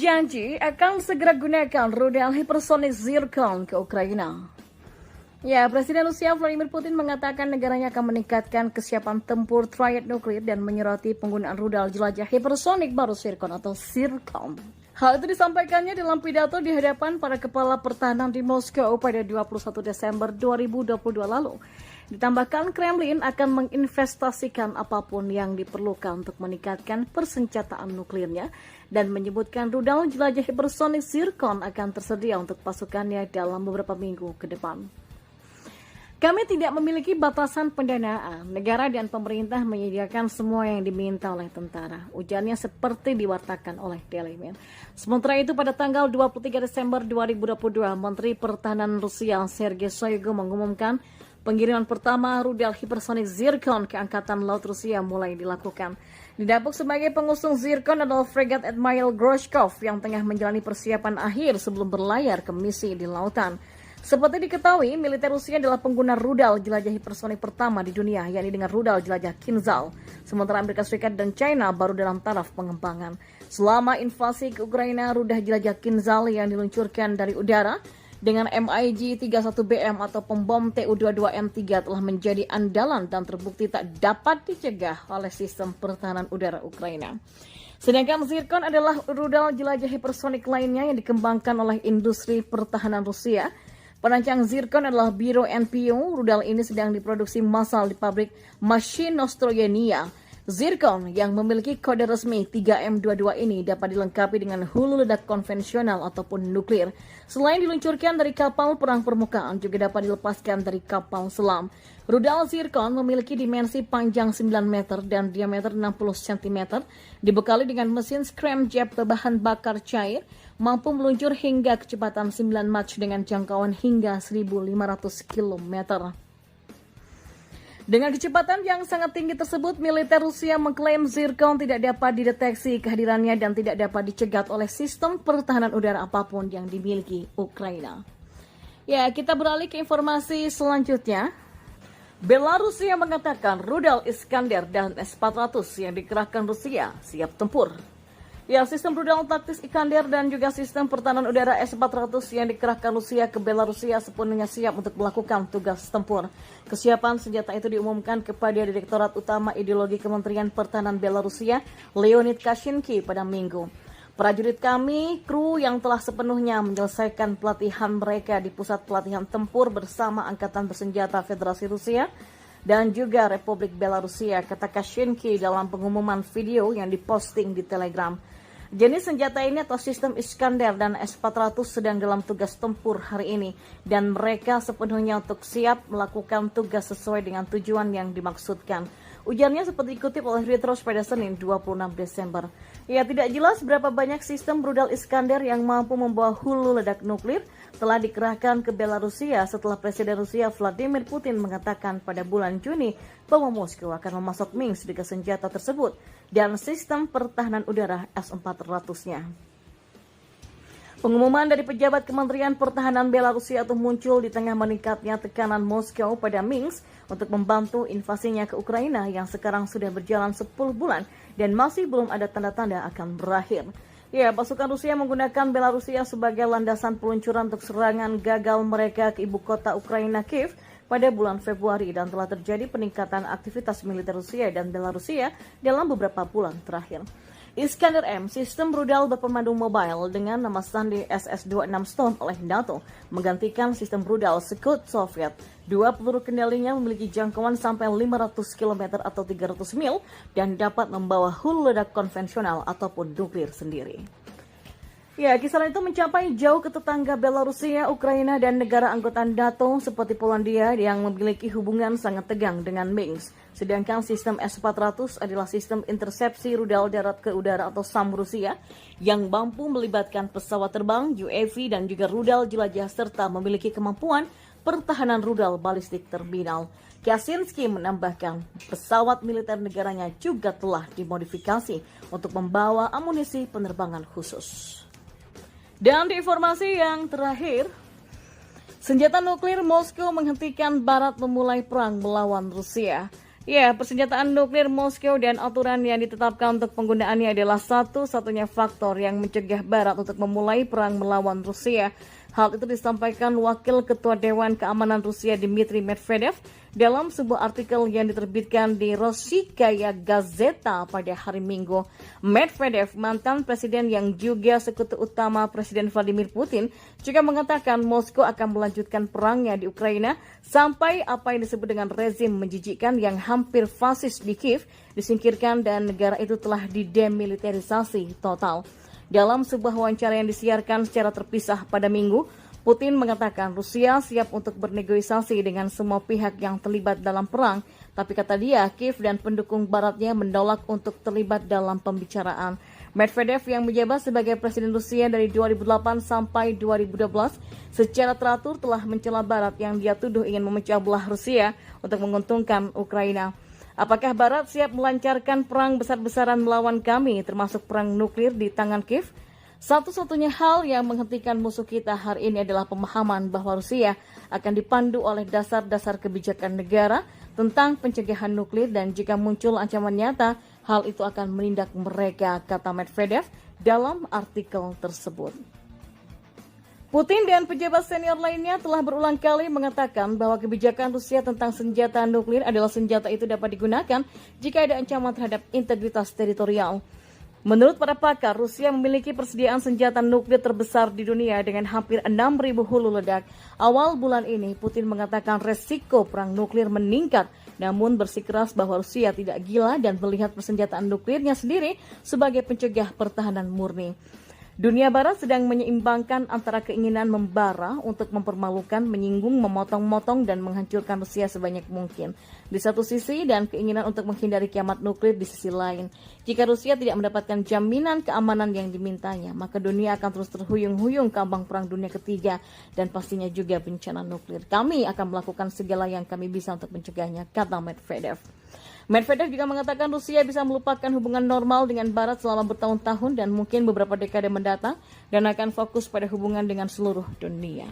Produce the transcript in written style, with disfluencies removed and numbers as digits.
berjanji akan segera gunakan rudal hipersonik Zircon ke Ukraina. Ya, Presiden Rusia Vladimir Putin mengatakan negaranya akan meningkatkan kesiapan tempur triad nuklir dan menyoroti penggunaan rudal jelajah hipersonik baru Zircon atau Zircon. Hal itu disampaikannya dalam pidato di hadapan para kepala pertahanan di Moskow pada 21 Desember 2022 lalu. Ditambahkan Kremlin akan menginvestasikan apapun yang diperlukan untuk meningkatkan persenjataan nuklirnya dan menyebutkan rudal jelajah hipersonik Zircon akan tersedia untuk pasukannya dalam beberapa minggu ke depan. Kami tidak memiliki batasan pendanaan. Negara dan pemerintah menyediakan semua yang diminta oleh tentara. Ujarnya seperti diwartakan oleh Daily Mail. Sementara itu pada tanggal 23 Desember 2022, Menteri Pertahanan Rusia Sergei Shoigu mengumumkan pengiriman pertama rudal hipersonik Zircon ke Angkatan Laut Rusia mulai dilakukan. Didapuk sebagai pengusung Zircon adalah fregat Admiral Groshkov yang tengah menjalani persiapan akhir sebelum berlayar ke misi di lautan. Seperti diketahui, militer Rusia adalah pengguna rudal jelajah hipersonik pertama di dunia, yakni dengan rudal jelajah Kinzhal. Sementara Amerika Serikat dan China baru dalam taraf pengembangan. Selama invasi ke Ukraina, rudal jelajah Kinzhal yang diluncurkan dari udara dengan MiG-31BM atau pembom Tu-22M3 telah menjadi andalan dan terbukti tak dapat dicegah oleh sistem pertahanan udara Ukraina. Sedangkan Zircon adalah rudal jelajah hipersonik lainnya yang dikembangkan oleh industri pertahanan Rusia. Perancang Zircon adalah Biro NPU. Rudal ini sedang diproduksi massal di pabrik Mashinostroyenia. Zircon yang memiliki kode resmi 3M22 ini dapat dilengkapi dengan hulu ledak konvensional ataupun nuklir. Selain diluncurkan dari kapal perang permukaan, juga dapat dilepaskan dari kapal selam. Rudal Zircon memiliki dimensi panjang 9 meter dan diameter 60 cm, dibekali dengan mesin scramjet berbahan bakar cair, mampu meluncur hingga kecepatan 9 Mach dengan jangkauan hingga 1.500 km. Dengan kecepatan yang sangat tinggi tersebut, militer Rusia mengklaim Zircon tidak dapat dideteksi kehadirannya dan tidak dapat dicegat oleh sistem pertahanan udara apapun yang dimiliki Ukraina. Ya, kita beralih ke informasi selanjutnya. Belarusia mengatakan rudal Iskander dan S-400 yang dikerahkan Rusia siap tempur. Ya, sistem rudal taktis Iskander dan juga sistem pertahanan udara S-400 yang dikerahkan Rusia ke Belarusia sepenuhnya siap untuk melakukan tugas tempur. Kesiapan senjata itu diumumkan kepada Direktorat Utama Ideologi Kementerian Pertahanan Belarusia, Leonid Kashinsky pada Minggu. Prajurit kami, kru yang telah sepenuhnya menyelesaikan pelatihan mereka di Pusat Pelatihan Tempur bersama Angkatan Bersenjata Federasi Rusia dan juga Republik Belarusia, kata Kashinsky dalam pengumuman video yang diposting di Telegram. Jenis senjata ini atau sistem Iskander dan S-400 sedang dalam tugas tempur hari ini dan mereka sepenuhnya untuk siap melakukan tugas sesuai dengan tujuan yang dimaksudkan. Ujarnya seperti dikutip oleh Reuters pada Senin 26 Desember. Ya, tidak jelas berapa banyak sistem rudal Iskander yang mampu membawa hulu ledak nuklir telah dikerahkan ke Belarusia setelah Presiden Rusia Vladimir Putin mengatakan pada bulan Juni bahwa Moskow akan memasok Minsk dengan senjata tersebut dan sistem pertahanan udara S-400-nya. Pengumuman dari pejabat Kementerian Pertahanan Belarusia itu muncul di tengah meningkatnya tekanan Moskow pada Minsk untuk membantu invasinya ke Ukraina yang sekarang sudah berjalan 10 bulan dan masih belum ada tanda-tanda akan berakhir. Ya, pasukan Rusia menggunakan Belarusia sebagai landasan peluncuran untuk serangan gagal mereka ke ibu kota Ukraina Kiev pada bulan Februari dan telah terjadi peningkatan aktivitas militer Rusia dan Belarusia dalam beberapa bulan terakhir. Iskander M, sistem rudal berpemandu mobile dengan nama sandi SS-26 Storm oleh NATO, menggantikan sistem rudal Skud Soviet. Dua peluru kendalinya memiliki jangkauan sampai 500 km atau 300 mil dan dapat membawa hulu ledak konvensional ataupun nuklir sendiri. Ya, kisaran itu mencapai jauh ke tetangga Belarusia, Ukraina, dan negara anggota NATO seperti Polandia yang memiliki hubungan sangat tegang dengan Minsk. Sedangkan sistem S-400 adalah sistem intersepsi rudal darat ke udara atau SAM Rusia yang mampu melibatkan pesawat terbang, UAV, dan juga rudal jelajah serta memiliki kemampuan pertahanan rudal balistik terminal. Kashinsky menambahkan, pesawat militer negaranya juga telah dimodifikasi untuk membawa amunisi penerbangan khusus. Dan di informasi yang terakhir, senjata nuklir Moskow menghentikan Barat memulai perang melawan Rusia. Ya, persenjataan nuklir Moskow dan aturan yang ditetapkan untuk penggunaannya adalah satu-satunya faktor yang mencegah Barat untuk memulai perang melawan Rusia. Hal itu disampaikan Wakil Ketua Dewan Keamanan Rusia Dmitry Medvedev dalam sebuah artikel yang diterbitkan di Rossiyskaya Gazeta pada hari Minggu. Medvedev, mantan presiden yang juga sekutu utama Presiden Vladimir Putin, juga mengatakan Moskow akan melanjutkan perangnya di Ukraina sampai apa yang disebut dengan rezim menjijikkan yang hampir fasis di Kiev disingkirkan dan negara itu telah didemilitarisasi total. Dalam sebuah wawancara yang disiarkan secara terpisah pada Minggu, Putin mengatakan Rusia siap untuk bernegosiasi dengan semua pihak yang terlibat dalam perang, tapi kata dia, Kiev dan pendukung baratnya menolak untuk terlibat dalam pembicaraan. Medvedev yang menjabat sebagai presiden Rusia dari 2008 sampai 2012 secara teratur telah mencela Barat yang dia tuduh ingin memecah belah Rusia untuk menguntungkan Ukraina. Apakah Barat siap melancarkan perang besar-besaran melawan kami, termasuk perang nuklir di tangan Kiev? Satu-satunya hal yang menghentikan musuh kita hari ini adalah pemahaman bahwa Rusia akan dipandu oleh dasar-dasar kebijakan negara tentang pencegahan nuklir dan jika muncul ancaman nyata, hal itu akan menindak mereka, kata Medvedev dalam artikel tersebut. Putin dan pejabat senior lainnya telah berulang kali mengatakan bahwa kebijakan Rusia tentang senjata nuklir adalah senjata itu dapat digunakan jika ada ancaman terhadap integritas teritorial. Menurut para pakar, Rusia memiliki persediaan senjata nuklir terbesar di dunia dengan hampir 6.000 hulu ledak. Awal bulan ini, Putin mengatakan resiko perang nuklir meningkat, namun bersikeras bahwa Rusia tidak gila dan melihat persenjataan nuklirnya sendiri sebagai pencegah pertahanan murni. Dunia Barat sedang menyeimbangkan antara keinginan membara untuk mempermalukan, menyinggung, memotong-motong, dan menghancurkan Rusia sebanyak mungkin di satu sisi dan keinginan untuk menghindari kiamat nuklir di sisi lain. Jika Rusia tidak mendapatkan jaminan keamanan yang dimintanya, maka dunia akan terus terhuyung-huyung ke ambang perang dunia ketiga dan pastinya juga bencana nuklir. Kami akan melakukan segala yang kami bisa untuk mencegahnya, kata Medvedev. Medvedev juga mengatakan Rusia bisa melupakan hubungan normal dengan Barat selama bertahun-tahun dan mungkin beberapa dekade mendatang dan akan fokus pada hubungan dengan seluruh dunia.